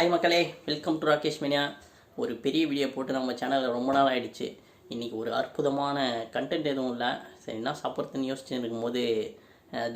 Hi மக்களே, welcome to Rakesh மீனியா. ஒரு பெரிய வீடியோ போட்டு நம்ம சேனலில் ரொம்ப நாள் ஆகிடுச்சு. இன்றைக்கி ஒரு அற்புதமான கண்டென்ட் எதுவும் இல்லை. சரி, என்ன சாப்பிட்றதுன்னு யோசிச்சு இருக்கும்போது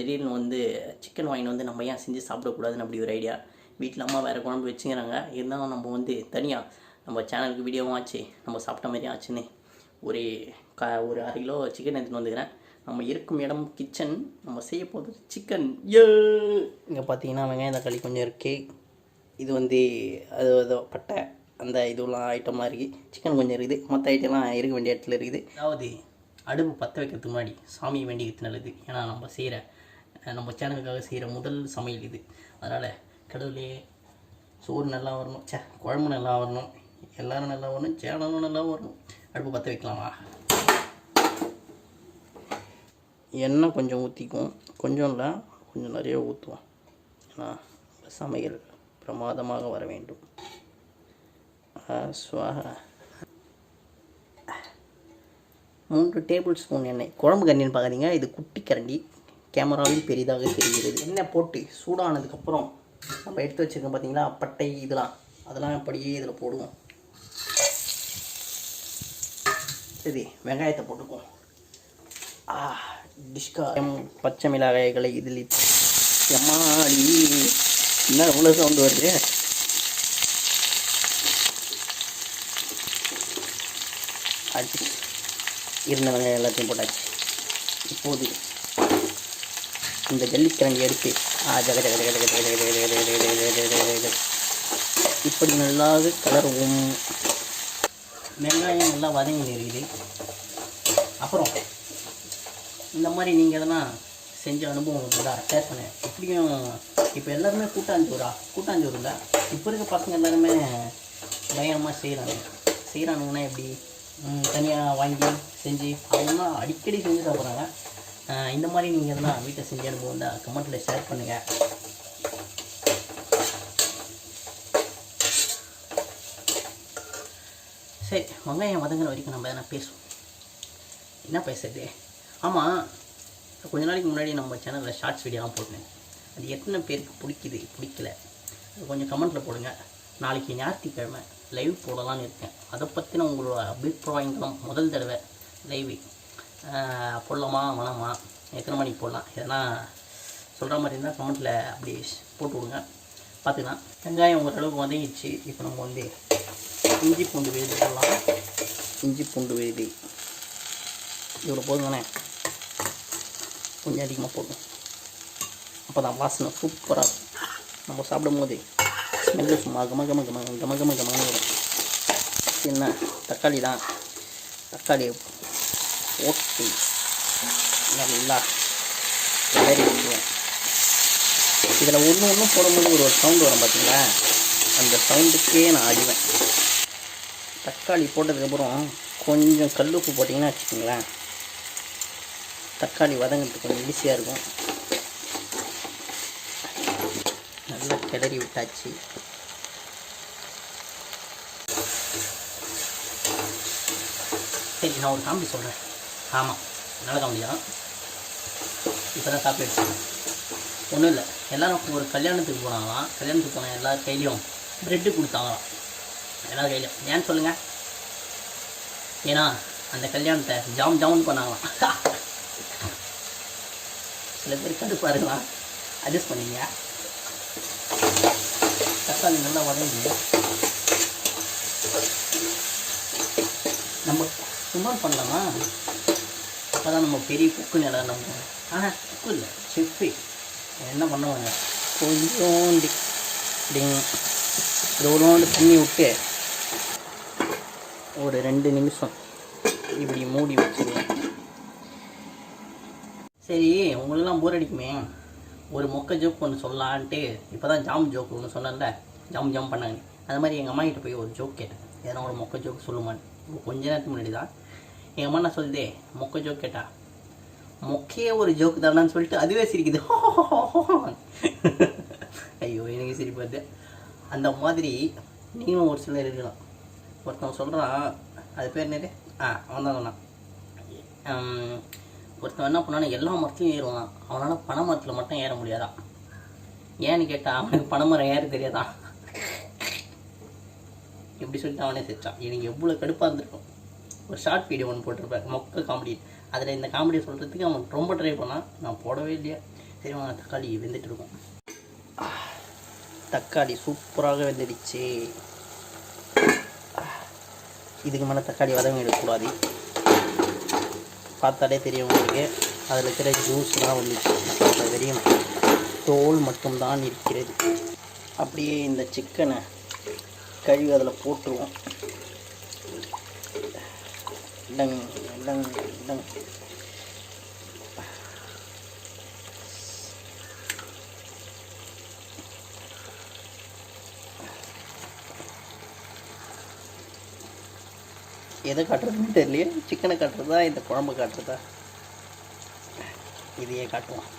திடீர்னு சிக்கன் வாங்கி நம்ம ஏன் செஞ்சு சாப்பிடக்கூடாதுன்னு அப்படி ஒரு ஐடியா. வீட்டில் அம்மா வேறு குழம்பு வச்சுக்கிறாங்க. இருந்தாலும் நம்ம தனியாக நம்ம சேனலுக்கு வீடியோவும் ஆச்சு, நம்ம சாப்பிட்ட மாதிரியும் ஆச்சுன்னு ஒரு 1/2 கிலோ சிக்கன் எடுத்துகிட்டு வந்துக்கிறேன். நம்ம இருக்கும் இடம் கிச்சன். நம்ம செய்ய போகிறது சிக்கன். இங்கே பார்த்தீங்கன்னா வெங்காயம் தக்காளி கொஞ்சம் இருக்குது. இது அது பட்டை அந்த இதுலாம் ஐட்டம்லாம் இருக்குது. சிக்கன் கொஞ்சம் இருக்குது. மற்ற ஐட்டம்லாம் இருக்க வேண்டிய இடத்துல இருக்குது. அதாவது அடுப்பு பற்ற வைக்கிறதுக்கு முன்னாடி சாமி வேண்டிக்கிறது நல்லது. ஏன்னா நம்ம சேனலுக்காக செய்கிற முதல் சமையல் இது. அதனால் கடவுளே, சோறு நல்லா வரணும், குழம்பு நல்லா வரணும், எல்லோரும் நல்லா வரணும், சேனலும் நல்லா வரணும். அடுப்பு பற்ற வைக்கலாமா? எண்ணெய் கொஞ்சம் ஊற்றிக்குவோம். கொஞ்சம் இல்லை, கொஞ்சம் நிறைய ஊற்றுவோம். ஏன்னா சமையல் பிரமாதமாக வர வேண்டும். ஸ்வாஹா. 3 டேபிள் ஸ்பூன் எண்ணெய். குழம்பு கரண்டின்னு பார்க்குறீங்க, இது குட்டி கரண்டி, கேமராவில் பெரிதாக தெரிகிறது. எண்ணெய் போட்டு சூடானதுக்கப்புறம் நம்ம எடுத்து வச்சுருக்கோம் பார்த்தீங்களா, பட்டை அதெல்லாம் அப்படியே இதில் போடுவோம். சரி, வெங்காயத்தை போட்டுக்குவோம். பச்சை மிளகாய்களை இதில் எம்மாடி என்ன எவ்வளோ சவுண்டு வருது. இருந்த வெங்காயம் எல்லாத்தையும் போட்டாச்சு. இப்போது இந்த ஜல்லிக்கரண்டி எடுத்து இப்படி நல்லாவே கலருவோம். வெங்காயம் நல்லா வதங்கி இருக்குது. அப்புறம் இந்த மாதிரி நீங்கள் எதனால் செஞ்ச அனுபவம் இருந்தால் ஷேர் பண்ணேன். இப்படியும் இப்போ எல்லாருமே கூட்டாஞ்சோறு இல்லை. இப்போ இருக்க பசங்க எல்லாருமே பயங்கரமாக செய்கிறானுங்கன்னா எப்படி தனியாக வாங்கி செஞ்சு அவங்களாம் அடிக்கடி செஞ்சு சாப்பிட்றாங்க. இந்த மாதிரி நீங்கள் எதனா வீட்டை செஞ்ச அனுபவம் தான் கமெண்ட்டில் ஷேர் பண்ணுங்கள். சரி, வெங்காயம் வதங்குற வரைக்கும் நம்ம எதனா பேசுவோம். என்ன பேசுறது? ஆமாம், கொஞ்ச நாளைக்கு முன்னாடி நம்ம சேனலில் ஷார்ட்ஸ் வீடியோலாம் போட்டேன். அது எத்தனை பேருக்கு பிடிக்கல கொஞ்சம் கமெண்ட்டில் போடுங்க. நாளைக்கு ஞாயிற்றுக்கிழமை லைவ் போடலான்னு இருக்கேன். அதை பற்றின உங்களோட அபிப்பிராயங்களும் முதல் தடவை லைவ் போடலாமா வேணாமா, எத்தனை மணிக்கு போடலாம், எதனா சொல்கிற மாதிரி இருந்தால் கமெண்ட்டில் அப்படி போட்டு விடுங்க. பார்த்துக்கலாம். வெங்காயம் ஓரளவுக்கு வதங்கிடுச்சு. இப்போ நம்ம இஞ்சி பூண்டு விழுது போடலாம். இஞ்சி பூண்டு விழுது இவ்வளோ போதுங்கண்ணே, கொஞ்சம் அதிகமாக போடும். அப்போ தான் வாசனை சூப்பராக இருக்கும். நம்ம சாப்பிடும் போது ஸ்மெல்லு சும்மா கம வரும். என்ன தக்காளி ஓட்டி நல்லா கிளறி வச்சுருவேன். இதில் ஒன்று போடும்போது ஒரு சவுண்டு வரும் பார்த்தீங்களா, அந்த சவுண்டுக்கே நான் ஆடுவேன். தக்காளி போட்டதுக்கப்புறம் கொஞ்சம் கல் உப்பு போட்டிங்கன்னா வச்சுக்கோங்களேன், தக்காளி வதங்கிறதுக்கு கொஞ்சம் ஈஸியாக இருக்கும். நல்லா கிளறி விட்டாச்சு. சரி, நான் ஒரு காமெடி சொல்கிறேன். ஆமாம், நல்ல காமெடி தான். இப்போ தான் சாப்பிட்டு ஒன்றும் இல்லை. எல்லோரும் ஒரு கல்யாணத்துக்கு போனாங்களாம். கல்யாணத்துக்கு போனால் எல்லார் கையிலையும் ப்ரெட்டு கொடுத்தாங்களாம். எல்லார் கையிலையும். ஏன்னு சொல்லுங்கள்? ஏன்னா அந்த கல்யாணத்தை ஜாமுன்னு பண்ணாங்களாம். சில பேர் கடுப்பாக இருக்கலாம், அட்ஜஸ்ட் பண்ணிங்க. தக்காளி நல்லா வதங்கி நம்ம சுமார் பண்ணலாமா? அப்போ தான் நம்ம பெரிய குக்குன்னு எல்லாம் நம்ம. ஆனால் குக்கு இல்லை, செஃப்பு. என்ன பண்ணுவாங்க, கொஞ்சோண்டு எவ்வளோண்டு தண்ணி விட்டு ஒரு 2 நிமிஷம் இப்படி மூடி வச்சுருவேன். சரி, உங்களெல்லாம் போர் அடிக்குமே, ஒரு மொக்க ஜோக் ஒன்று சொல்லலான்ட்டு இப்போ தான் ஜாம் ஜோக் ஒன்று சொன்னேன்ல, ஜாம் பண்ணாங்க. அது மாதிரி எங்கள் அம்மா கிட்ட போய் ஒரு ஜோக் கேட்டேன். எதனா ஒரு மொக்க ஜோக் சொல்லுமான்னு. கொஞ்ச நேரத்துக்கு முன்னாடி தான் எங்கள் அம்மா நான் சொல்லுதே மொக்க ஜோக் கேட்டா, மொக்கையே ஒரு ஜோக்கு தானான்னு சொல்லிட்டு அதுவே சிரிக்குது. ஐயோ, எனக்கு சிரிப்பு வருது. அந்த மாதிரி நீங்களும் ஒரு சிலர் இருக்கலாம். ஒருத்தவங்க சொல்கிறான், அது பேர் என்னது, அவன் தான் சொன்னான், ஒருத்தன் என்ன பண்ணான்னு எல்லா மரத்துலையும் ஏறுவான், அவனால் பனை மரத்தில் மட்டும் ஏற முடியாதான். ஏன்னு கேட்டால் அவனுக்கு பனை மரம் ஏற தெரியாதான். இப்படி சொல்லிட்டு அவனே சிரிச்சான். எனக்கு எவ்வளோ கடுப்பாக இருந்திருக்கும். ஒரு ஷார்ட் வீடியோ ஒன்று போட்டிருப்பேன், மொக்க காமெடி. அதில் இந்த காமெடியை சொல்கிறதுக்கு அவன் ரொம்ப ட்ரை பண்ணான். நான் போடவே இல்லையா. சரி வாங்க, தக்காளி வெந்துட்டு இருக்கும். தக்காளி சூப்பராக வெந்துடுச்சு. இதுக்கு மேலே தக்காளி வதங்க எடுக்கக்கூடாது. பார்த்தாலே தெரியும் உங்களுக்கு, அதில் இருக்கிற ஜூஸ்லாம் வந்துச்சு. அதோட வெறியும் தோல் மட்டும்தான் இருக்கிறது. அப்படியே இந்த சிக்கனை கழுவி அதில் போட்டுருவோம். Tongue tongue tongue. எதை காட்டுறதுன்னு தெரியலையே. சிக்கனை காட்டுறதா இந்த குழம்பு காட்டுறதா? இதையே காட்டுவோம்.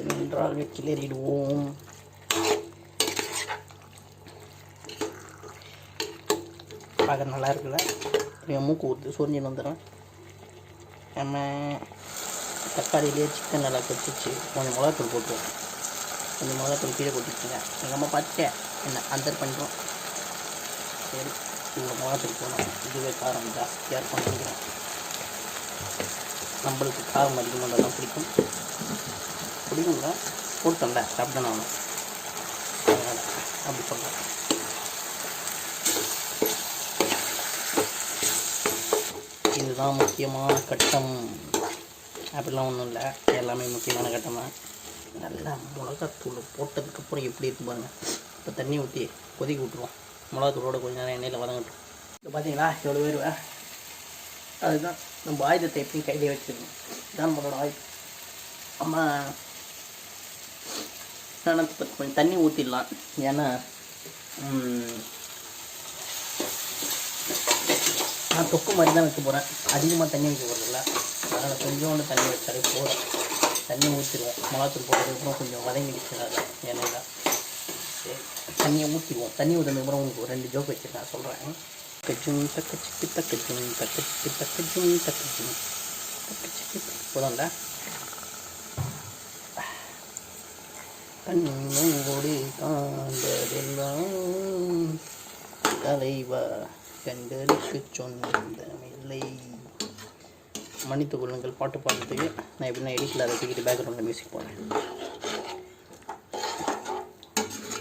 நன்றாக கிளறிடுவோம். பார்க்க நல்லா இருக்குல்ல? என் மூக்கு ஊற்று சொரிஞ்சின்னு வந்துடும். நம்ம தக்காளியிலே சிக்கன் நல்லா கொச்சிச்சு. கொஞ்சம் மிளகாத்தூள் போட்டுருவோம். கொஞ்சம் மிளகாத்தூள் கீழே கொட்டிச்சுங்க. எங்கள் அம்மா பார்த்துட்டேன் என்ன அந்தர் பண்ணுறோம். சரி, இவ்வளோ மிளகாத்தூள் போகணும். இதுவே காரம் ஜாஸ்தியாக இருக்கும் நினைக்கிறேன். நம்மளுக்கு காரம் அதிகமாக தான் பிடிக்குங்க. போட்டோம்ல சாப்பிட்டு நான் அதனால் அப்படி சொல்கிறேன். இதுதான் முக்கியமான கட்டம். அப்படிலாம் ஒன்றும் இல்லை, எல்லாமே முக்கியமான கட்டம் தான். நல்லா மிளகாத்தூள் போட்டதுக்கப்புறம் எப்படி இருக்கு பாருங்கள். இப்போ தண்ணி ஊற்றி கொதிக்க விட்டுருவோம். மிளகாத்தூளோட கொஞ்சம் நேரம் எண்ணெயில் வதங்கட்டும். இப்போ பார்த்தீங்களா எவ்வளோ பேர். அதுதான் நம்ம ஆயுதத்தை எப்படி கையிலே வச்சுருக்கோம். இதுதான் நம்மளோட ஆயுதம். அம்மா நான் கொஞ்சம் தண்ணி ஊற்றிடலாம். ஏன்னா நான் தொக்கு மாதிரி தான் வைக்க போகிறேன். அதிகமாக தண்ணி வைக்க போகிறதில்ல. அதனால் கொஞ்சோண்டு தண்ணி வச்சாலே போதும். தண்ணி ஊற்றிடுவோம். மிளகாத்தூள் போட்டதுக்கப்புறம் கொஞ்சம் வதங்கிடுச்சுனால எண்ணெயில். சரி, தண்ணியை ஊற்றிடுவோம். தண்ணி ஊற்றினதுக்கப்புறம் உங்களுக்கு ஒரு 2 ஜோக் வச்சு நான் சொல்கிறேன். தக்கஜும் தக்கச்சிக்கு தக்கஜும் தக்கச்சிக்கு தக்கஜும் தக்கஜும் தக்கச்சிக்கு போதும்ல. கண்ணோடு காண்பதெல்லாம் தலைவா கண்டலுக்கு சொந்தமில்லை. மன்னித்து கொள்ளுங்கள் பாட்டு பாடுறதுக்கு. நான் எப்படின்னா எடிட்டில் அதை தூக்கிட்டு பேக்ரவுண்டில் மியூசிக் போடுறேன்.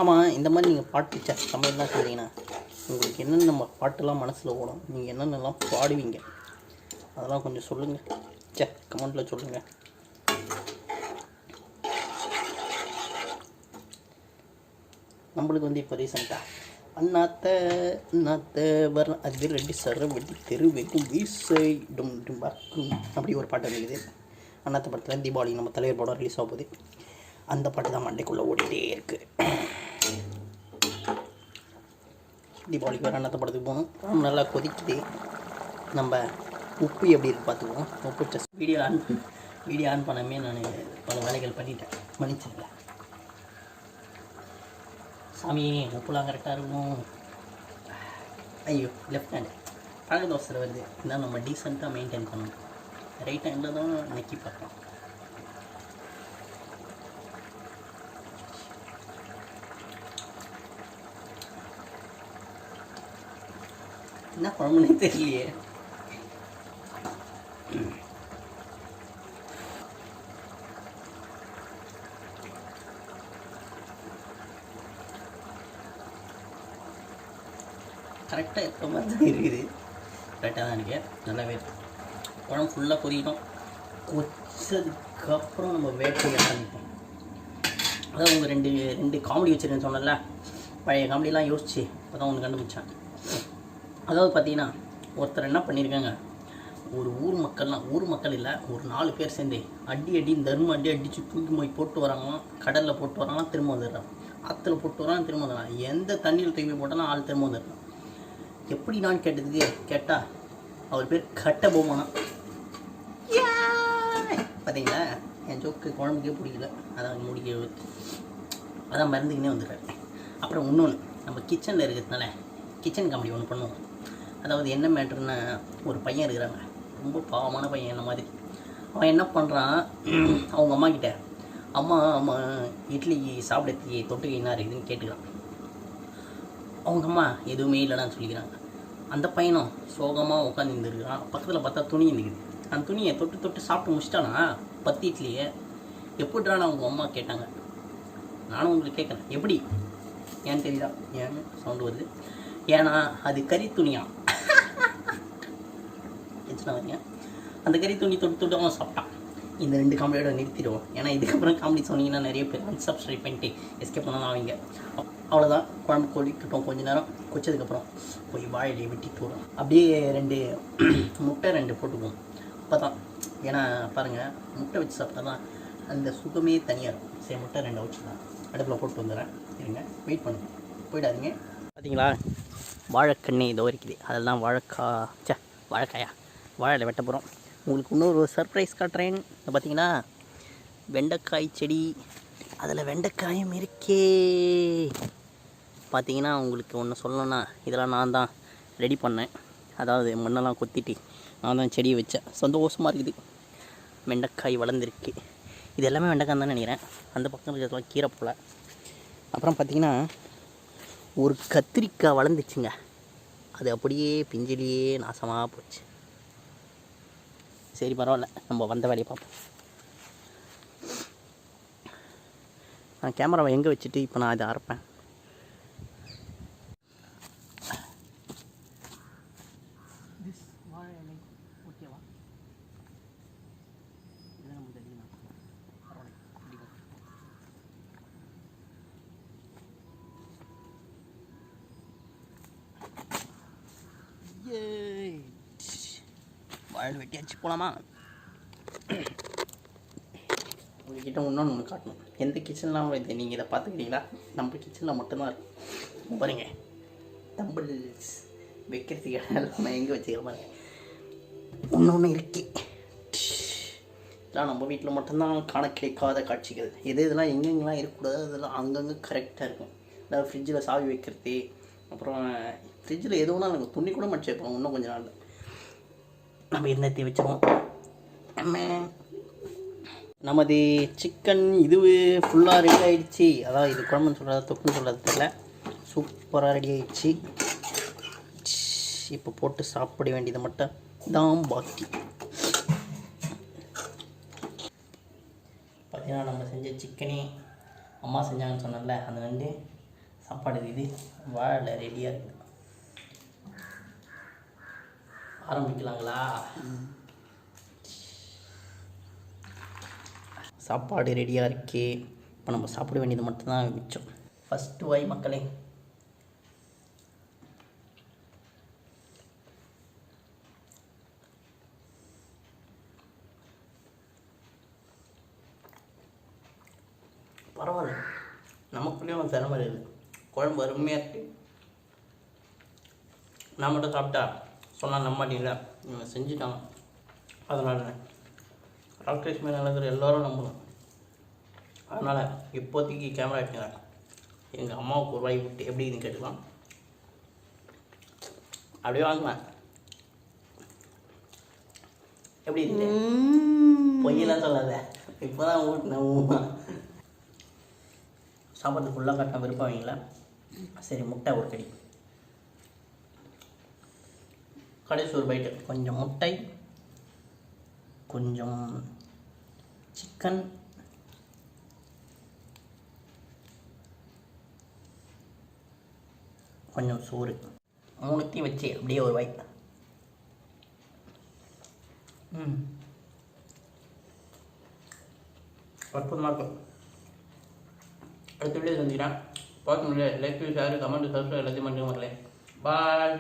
ஆமாம், இந்த மாதிரி நீங்கள் பாட்டு சமையல்லாம் செய்கிறீங்கன்னா உங்களுக்கு என்னென்ன பாட்டுலாம் மனசில் ஓடும், நீங்கள் என்னென்னலாம் பாடுவீங்க அதெல்லாம் கொஞ்சம் சொல்லுங்கள். கமெண்ட்டில் சொல்லுங்கள். நம்மளுக்கு வந்து இப்போ ரீசெண்டாக அண்ணாத்த வர அது ரெண்டு சரவெடி தெரு வெட்டி வீசைடும் பக்கும் அப்படி ஒரு பாட்டு இருக்குது. அண்ணாத்த படத்தில் தீபாவளி நம்ம தலைவர் படம் ரிலீஸ் ஆக போகுது. அந்த பாட்டு தான் மண்டைக்குள்ளே ஓடிட்டே இருக்குது. தீபாவளிக்கு வர அண்ணாத்த படத்துக்கு போகணும். நல்லா கொதிக்குது. நம்ம உப்பு எப்படி இருக்குது பார்த்துக்குவோம். உப்பு டெஸ்ட் வீடியோ ஆன் பண்ணாமே நான் பல வேலைகள் பண்ணிட்டேன். மன்னிச்சிருக்கேன் சாமி. உப்புலாம் கரெக்டாக இருக்கும். ஐயோ, லெஃப்ட் ஹேண்டு பழக தோசை வருது. இருந்தால் நம்ம டீசெண்டாக மெயின்டைன் பண்ணணும். ரைட் ஹேண்டில் தான் நெக்கி பார்க்கலாம். என்ன குழம்புனே தெரியலையே. கரெக்டாக இருக்க மாதிரி தான் இருக்குது. கரெக்டாக தான் இருக்குது. நல்லாவே குழம்பு ஃபுல்லாக கொதிக்கணும். கொச்சதுக்கப்புறம் நம்ம வேட்டையை ஆரம்பிப்போம். அதான் உங்கள் ரெண்டு காமெடி வச்சுருக்கேன்னு சொன்னல. பழைய காமெடியெலாம் யோசிச்சு அப்போ தான் ஒன்று கண்டுபிடிச்சேன். அதாவது பார்த்தீங்கன்னா ஒருத்தர் என்ன பண்ணியிருக்காங்க, ஒரு ஊர் மக்கள் இல்லை, ஒரு 4 பேர் சேர்ந்து தர்ம அடித்து தூக்கி போய் போட்டு வராங்களாம். கடலில் போட்டு வராங்களாம், திரும்ப வந்துடுறான். ஆற்றுல போட்டு வரான், திரும்ப வந்துடுறான். எந்த தண்ணியில் தூக்கி போட்டாலும் ஆள் திரும்ப வந்துடுறான். எப்படி நான் கேட்டால் அவர் பேர் கட்ட பொம்மானா. பார்த்தீங்களா, என் ஜோக்கு குழம்புக்கே பிடிக்கல. அதான் முடிக்க அதான் மருந்துக்கினே வந்துடுறாரு. அப்புறம் இன்னொன்று நம்ம கிச்சனில் இருக்கிறதுனால கிச்சன் காமெடி ஒன்று பண்ணுவோம். அதாவது என்ன மேட்ருன்னா, ஒரு பையன் இருக்கிறாங்க, ரொம்ப பாவமான பையன் என்ன மாதிரி. அவன் என்ன பண்ணுறான், அவங்க அம்மா கிட்ட அம்மா இட்லி சாப்பிடறதுக்கு தொட்டுக்கு என்ன இருக்குதுன்னு கேட்டுக்கிறான். அவங்க அம்மா எதுவுமே இல்லைன்னு சொல்லிக்கிறாங்க. அந்த பையனும் சோகமாக உட்காந்துருந்துருக்கான். பக்கத்தில் பார்த்தா துணி இருந்துக்குது. அந்த துணியை தொட்டு சாப்பிட்டு முடிச்சிட்டானா 10 இட்லியே. எப்படிறான்னு அவங்க அம்மா கேட்டாங்க. நானும் உங்களுக்கு கேட்குறேன், எப்படி ஏன்னு தெரியுதா? ஏன்னு சவுண்டு வருது. ஏன்னா அது கறி துணியா. எச்சுனா வரீங்க. அந்த கறி துணி தொட்டு அவன் சாப்பிட்டான். இந்த 2 காமெடியோட நிறுத்திடுவோம். ஏன்னா இதுக்கப்புறம் காமெடி சொன்னீங்கன்னா நிறைய பேர் அன்சப்ஸ்கிரைப் பண்ணிட்டு எஸ்கேப் பண்ணலாம் ஆவீங்க. அவ்வளோதான். குழம்பு கொதிக்கட்டும். கொஞ்சம் நேரம் கொச்சதுக்கப்புறம் போய் வாயிலையை வெட்டிட்டு வரும். அப்படியே 2 முட்டை 2 போட்டுக்குவோம். அப்போ தான், ஏன்னா பாருங்கள், முட்டை வச்சு சாப்பிட்டா தான் அந்த சுகமே தனியாக இருக்கும். சரி, முட்டை 2 வச்சுக்கலாம். அடுப்பில் போட்டு வந்துடுறேன். இருங்க, வெயிட் பண்ணுங்க, போயிடாதீங்க. பார்த்தீங்களா, வாழைக்கண்ணி இதோ இருக்குது. அதெல்லாம் வாழைக்காயா வாழையில் வெட்ட போகிறோம். உங்களுக்கு இன்னொரு சர்ப்ரைஸ் காட்டுறேன். பார்த்தீங்கன்னா வெண்டைக்காய் செடி, அதில் வெண்டைக்காயும் இருக்கே. பார்த்தீங்கன்னா உங்களுக்கு ஒன்று சொல்லணும்னா, இதெல்லாம் நான் தான் ரெடி பண்ணேன். அதாவது மண்ணெல்லாம் கொத்திட்டு நான் தான் செடியை வச்சேன். சந்தோஷமாக இருக்குது. வெண்டைக்காய் வளர்ந்துருக்கு. இது எல்லாமே வெண்டைக்காய் தான் நினைக்கிறேன். அந்த பக்கம் இருக்கிறதுலாம் கீரை போல். அப்புறம் பார்த்திங்கன்னா ஒரு கத்திரிக்காய் வளர்ந்துச்சுங்க. அது அப்படியே பிஞ்சிலேயே நாசமாக போச்சு. சரி, பரவாயில்ல, நம்ம வந்த வேலையை பார்ப்போம். நான் கேமராவை எங்கே வச்சுட்டு இப்போ நான் இதை அரைப்பேன். ஓகேவா? வாழை வெட்டியாச்சு, போகலாமா? உங்கள்கிட்ட இன்னொன்று ஒன்று காட்டணும். எந்த கிச்சன்லாம் இது நீங்கள் இதை பார்த்துக்கிட்டீங்களா? நம்ம கிச்சனில் மட்டும்தான் இருக்கும். பாருங்க, தம்பிள்ஸ் வைக்கிறதுக்கு நம்ம எங்கே வச்சுக்கிற மாதிரி ஒன்று இருக்கு. இதெல்லாம் நம்ம வீட்டில் மட்டும்தான் காண கிடைக்காத காட்சிகள். இதெல்லாம் எங்கெங்கெல்லாம் இருக்கக்கூடாது, அதெல்லாம் அங்கங்கே கரெக்டாக இருக்கும். அதாவது ஃப்ரிட்ஜில் சாவி வைக்கிறது, அப்புறம் ஃப்ரிட்ஜில் எது வேணாலும் நாங்கள் துணி கூட மடிச்சு வைப்போம். இன்னும் கொஞ்சம் நாளில் நம்ம என்னத்தை வச்சிருவோம். நமது சிக்கன் இது ஃபுல்லாக ரெடி ஆகிடுச்சு. அதாவது இது குழம்புன்னு சொல்கிறது, தொக்குன்னு சொல்கிறது தெரியல. சூப்பராக ரெடி ஆகிடுச்சு. இப்போ போட்டு சாப்பிட வேண்டியது மட்டும் தான் பாக்கி. பார்த்தீங்கன்னா நம்ம செஞ்ச சிக்கனே அம்மா செஞ்சாங்கன்னு சொன்னல, அந்த 2 சாப்பாடு இது வாழை ரெடியாக இருக்குது. ஆரம்பிக்கலாங்களா? சாப்பாடு ரெடியாக இருக்கே. இப்போ நம்ம சாப்பிட வேண்டியது மட்டும்தான் மிச்சம். ஃபஸ்ட்டு வாய் மக்களே. பரவாயில்ல, நமக்குள்ளேயும் ஒரு திறமை இருக்குது. குழம்பு அருமையாக இருக்குது. நான் மட்டும் சாப்பிட்டா சொன்னால் நம்ப மாட்டீங்களா? இவங்க செஞ்சுட்டாங்க. அதனால் ராகேஷ் மேலே நடக்கிற எல்லோரும் நம்பணும். அதனால் இப்போதைக்கு கேமரா எடுத்துக்கிறேன். எங்கள் அம்மாவுக்கு ஒரு வாய் விட்டு எப்படி இதுன்னு கேட்டுக்கலாம். அப்படியே வாங்கினேன். எப்படி இருக்கு? பொய்யெல்லாம் சொல்லாத. இப்போ தான் ஊட்டினேன். சாப்பாடு ஃபுல்லாக கட்டின விருப்பம் வைங்களா? சரி, முட்டை ஒரு கடி, கடைசி ஒரு பைட்டு. கொஞ்சம் முட்டை, கொஞ்சம் சிக்கன், கொஞ்சம் சோறு, 3த்தையும் வச்சு அப்படியே ஒரு வாய். அற்புதமாக இருக்கும். அடுத்த வீடியோ செஞ்சுக்கிறேன். பார்க்க முடியல. லைக், ஷேர், கமெண்ட், சப்ஸ்கிரைப் எல்லாத்தையும் பண்ணுங்க மக்களே. பாய்.